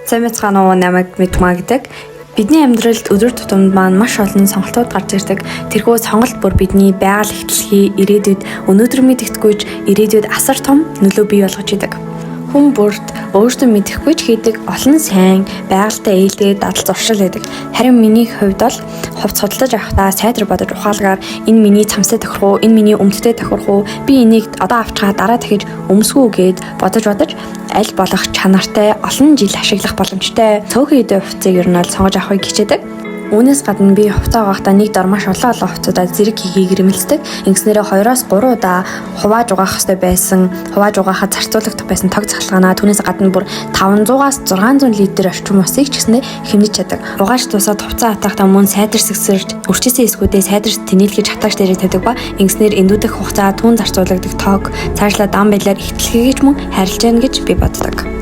Сайн мэцгаана уу намайг Мэдмаа гэдэг. Бидний амьдралд өдөр тутамд маань маш олон сонголтууд гарч ирдэг. Тэрхүү сонголт бүр бидний байгаль ихтлэхий ирээдүйд өнөөдөр мэдэгдэхгүйч ирээдүйд асар том нөлөө бий болгож идэг. Хүн бүрт өөртөө мэдэхгүй ч хийдэг олон сайн байгальтай ээлтэй дадал зуршил байдаг. Харин миний хувьд бол хувц судалж авахдаа сайтар бодож ухаалгаар энэ миний цамцтай тохирох уу, энэ миний өмдөлтэй тохирох уу, би энийг одоо авчгаа дараа дахиж өмсгүү гэд бодож аль болох чанартай олон жил ашиглах боломжтой цөөхөн үедээ хувцсыг ер нь сонгож авахыг хичээдэг. Үүнээс гадна би хувцас угаахдаа нэг дор маш олон хувцасуудад зэрэг хийхийг эрмэлздэг. Ингэснээрээ 2-3 удаа хувааж угаах хэрэгтэй байсан, хувааж угаахад зарцуулагдах байсан тог цахилгаанаа түүнээс гадна бүр 500-аас 600 литр орчим усыг ч гэснээр хэмнэж чаддаг. Угааж тусаад хувцас хатахдаа мөн сайдар сэгсэрж, өрчсөн эсгүүдээ сайдар тэнэлгэж хатаагч дээрээ тавьдаг ба ингэснээр эндүүдэх хугацаа түүн зарцуулагдах тог цаашлаа дан байлаар ихтлэхийгч мөн харилж яана гэж би боддог.